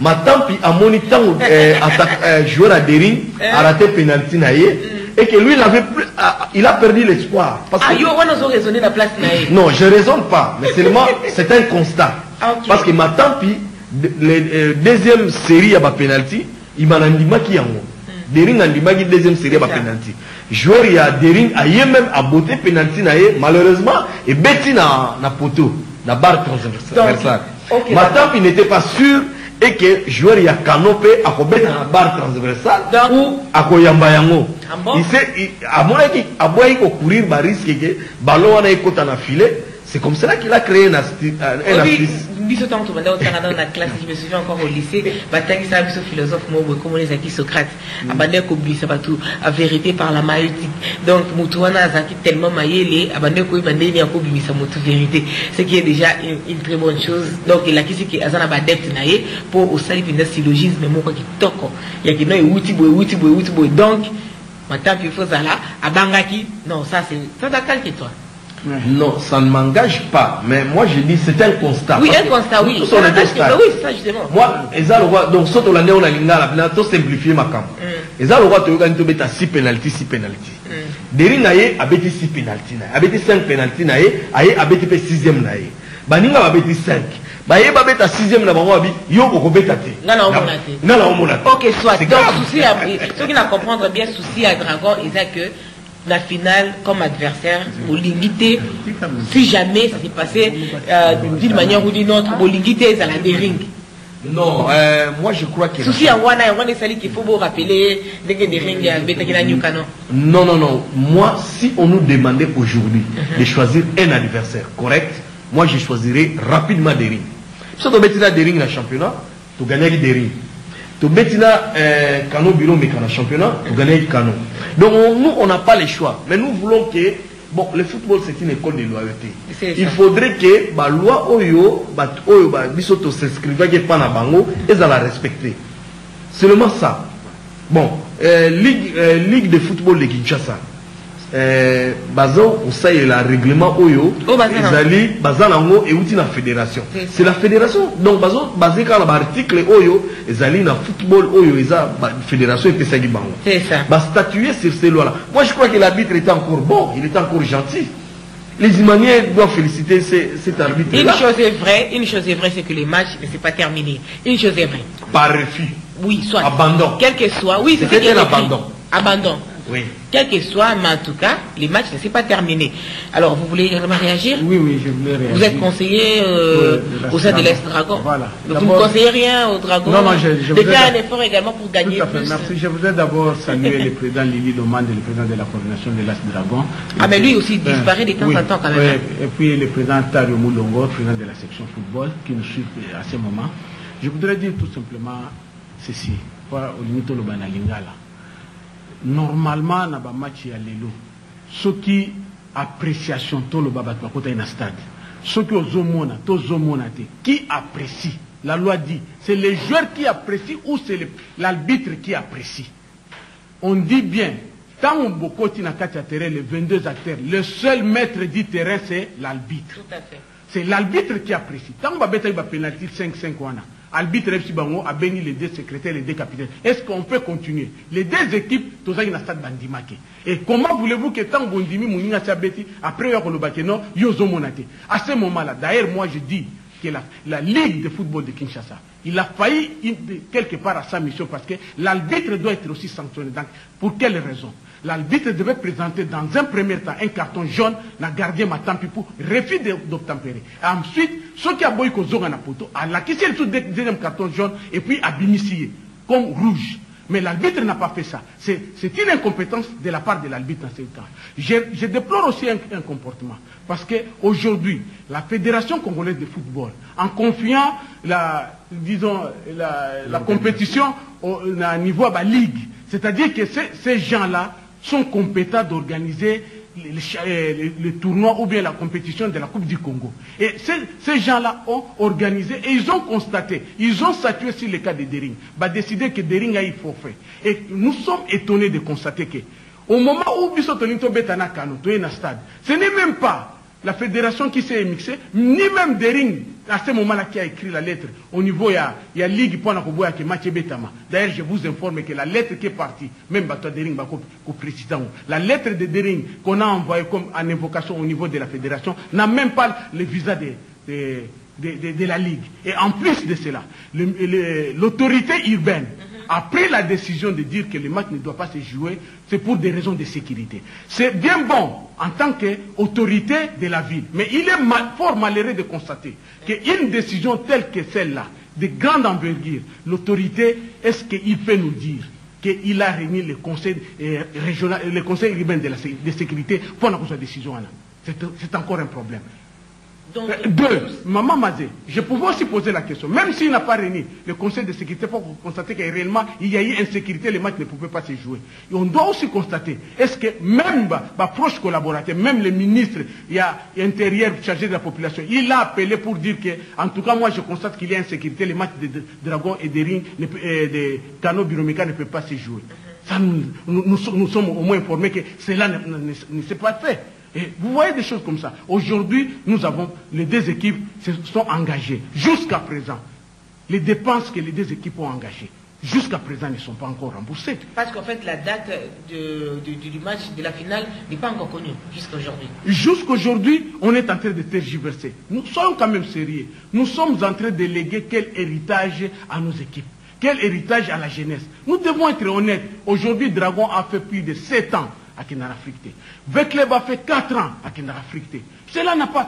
Matampi a moni tango joueur à Dering a raté penalty naïe et que lui il a perdu l'espoir. Raisonné la place naïe. Non, je raisonne pas, mais seulement c'est un constat. Parce que Matampi deuxième série à penalty, il m'a dit qui a Dering a dit deuxième série à penalty. Joueur il y a Dering a même à beauté penalty naïe malheureusement et Betty na poteau na barre transversale. Matampi n'était pas sûr et que joueur il y a canopé à mettre dans la barre transversale ou à koyamba yango. Il sait à mon avis à boire courir ba risque que ballon on a écouté en filet. C'est comme cela qu'il a créé un astuce. Dans la classe, je me souviens encore au lycée, Bataki ça ce philosophe comme les acquis Socrate, abandonné comme ça tout, à vérité par la maïeutique. Donc Moutouana Zaki tellement maillé, abandonné comme bandé a comme ça motu vérité, ce qui est déjà une très bonne chose. Donc il a qui c'est qui azana badepte naïe pour au salut d'une syllogisme mais moi qui toko, il y a qui non outi boy donc maintenant il faut ça là, abangaki non ça c'est ça d'accord que toi. Non, ça ne m'engage pas, mais moi je dis c'est un constat. Oui, un constat, oui. Oui, c'est ça justement. Moi, donc saute au landais on a l'ingala, tout simplifier ma camp. Et ça le roi te regarde tu mets 6 penalty. Dering naie a bêti 6 penalty naie, a bêti 5 penalty naie, a bêti 6e naie. Baninga a bêti 5. Baye ba bêta 6e na bango abi yo ko bêta te. Ngala o monate. OK, soit. Donc souci à ceux qui n'a comprendre bien souci à Dragon, ils a que la finale comme adversaire pour limiter si jamais ça s'est passé d'une manière ou d'une autre pour limiter à la Dering. Non, moi je crois que souci à Wana c'est celle qu'il faut vous rappeler dès que Dering a bêta qui New Canon. Non, moi si on nous demandait aujourd'hui de choisir un adversaire correct, moi je choisirais rapidement Dering. Si on met Dering dans le championnat, tu gagnes Dering. Tu Bettina Cano Bureau mais dans le championnat, tu gagnes Cano. Donc nous on n'a pas le choix. Mais nous voulons que bon le football c'est une école de loyauté. Il faudrait que la loi Oyo, bisoto s'inscrivait que pas na bango et ça la respecter. Seulement ça. Bon, ligue de football de Kinshasa. Bazan on sait le règlement Oyo Zali Bazanango et outil la fédération c'est la fédération donc Bazan basé quand l'article Oyo Zali na football Oyo isa fédération et Pesagi Bango c'est ça statuer sur ces lois là. Moi je crois que l'arbitre était encore bon, il était encore gentil. Les Imaniens doivent féliciter cet arbitre là. Une chose est vraie c'est que les matchs ne sont pas terminés. Une chose est vraie par refus, oui, soit abandon, quel que soit, oui c'était un abandon. Oui. Quel que soit, mais en tout cas, les matchs ne sont pas terminés. Alors, vous voulez également réagir? Oui, je voulais réagir. Vous êtes conseiller au sein de l'Est-Dragon. Voilà. Donc, vous ne conseillez rien au Dragon? Non, je de faire un effort également pour gagner tout à fait, plus. merci. Je voudrais d'abord saluer le président Lili Domande, le président de la coordination de l'Est-Dragon. Ah, mais lui aussi disparaît de temps en temps quand même. Oui. Et puis le président Tario Moulongo, président de la section football, qui nous suit à ce moment. Je voudrais dire tout simplement ceci. Voilà, au limite, le Banalingala. Normalement, na ba match ya lelo. Ceux qui appréciation tout le babat côté un stade. Ceux qui ozomona, qui apprécie. La loi dit, c'est les joueurs qui apprécient ou c'est l'arbitre qui apprécie. On dit bien, tant on bokoti na kati ya terrain les 22 acteurs, le seul maître du terrain c'est l'arbitre. Tout à fait. C'est l'arbitre qui apprécie. Tant on va mettre un penalty 5-5 wana. Arbitre FC Bango a béni les deux secrétaires, les deux capitaines. Est-ce qu'on peut continuer? Les deux équipes, tous les stade bandimake. Et comment voulez-vous que tant Bondimi Mouninga Sabeti, après non, Yozo Monate. À ce moment-là, d'ailleurs, moi je dis que la Ligue de football de Kinshasa, il a failli quelque part à sa mission parce que l'arbitre doit être aussi sanctionné. Donc, pour quelle raison? L'arbitre devait présenter dans un premier temps un carton jaune, la gardien Matampi pour refus d'obtempérer. Ensuite, ceux qui ont boyé Kozonga na poto, à la question du deuxième carton jaune et puis à bimisier, comme rouge. Mais l'arbitre n'a pas fait ça. C'est une incompétence de la part de l'arbitre dans ce cas. Je déplore aussi un comportement. Parce qu'aujourd'hui, la Fédération congolaise de football, en confiant la compétition au niveau de la Ligue, c'est-à-dire que ces gens-là sont compétents d'organiser le tournoi ou bien la compétition de la Coupe du Congo. Et ces gens-là ont organisé et ils ont constaté, ils ont statué sur le cas de Dering, décidé que Dering a eu forfait. Et nous sommes étonnés de constater que au moment où Bissot Tolinto Betana Kano, tu es dans le stade, ce n'est même pas la fédération qui s'est mixée, ni même Dering, à ce moment-là, qui a écrit la lettre. Au niveau, il y a Ligue pour qui match Betama. D'ailleurs, je vous informe que la lettre qui est partie, même Bato Dering, président, la lettre de Dering qu'on a envoyée comme en invocation au niveau de la fédération, n'a même pas le visa de la Ligue. Et en plus de cela, l'autorité urbaine a pris la décision de dire que le match ne doit pas se jouer, c'est pour des raisons de sécurité. C'est bien bon en tant qu'autorité de la ville, mais il est fort malheureux de constater qu'une décision telle que celle-là, de grande envergure, l'autorité, est-ce qu'il peut nous dire qu'il a réuni le conseil régional, le conseil urbain de sécurité pour prendre cette décision-là? C'est encore un problème. Donc, deux, Maman Mazé, je pouvais aussi poser la question, même s'il n'a pas réuni le conseil de sécurité pour constater que réellement il y a eu insécurité, le match ne pouvait pas se jouer. Et on doit aussi constater, est-ce que même proche collaborateur, même le ministre intérieur chargé de la population, il a appelé pour dire que, en tout cas moi je constate qu'il y a insécurité, le match de Dragon et de Kano Biromeka ne peut pas se jouer. Ça, nous sommes au moins informés que cela ne s'est pas fait. Et vous voyez des choses comme ça. Aujourd'hui, nous avons, les deux équipes se sont engagées. Jusqu'à présent, les dépenses que les deux équipes ont engagées, jusqu'à présent, ne sont pas encore remboursées. Parce qu'en fait, la date du match de la finale n'est pas encore connue, jusqu'à aujourd'hui. Jusqu'aujourd'hui, on est en train de tergiverser. Nous sommes quand même sérieux. Nous sommes en train de léguer quel héritage à nos équipes. Quel héritage à la jeunesse. Nous devons être honnêtes. Aujourd'hui, Dragon a fait plus de 7 ans à Kinara Fricté. Vecleb a fait 4 ans à Kinara Fricté. Cela n'a pas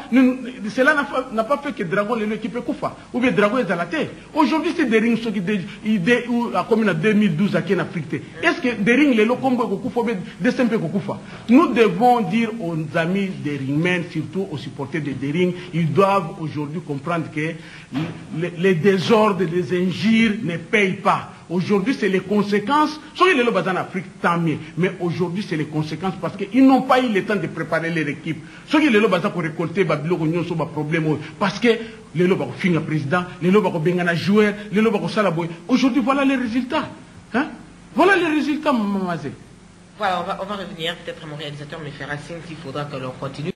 fait que Dragon l'équipe Koufa. Ou bien Dragon est à la terre. Aujourd'hui, c'est des rings qui comme en 2012 à Kinara Fricté. Est-ce que des rings les locaux Koufa ou bien des simples Koufa? Nous devons dire aux amis des ringmen, surtout aux supporters de Dering, ils doivent aujourd'hui comprendre que les désordres, les injures ne payent pas. Aujourd'hui, c'est les conséquences. Soit ils sont en Afrique, tant mieux. Mais aujourd'hui, c'est les conséquences parce qu'ils n'ont pas eu le temps de préparer leur équipe. Soit ils sont pour récolter des problèmes. Parce que les gens ont fini président, les gens ont bien joueur, les gens ont salaboy. Aujourd'hui, voilà les résultats. Hein? Voilà les résultats, Maman Mazé. Voilà, on va revenir. Peut-être mon réalisateur me fera signe qu'il faudra que l'on continue.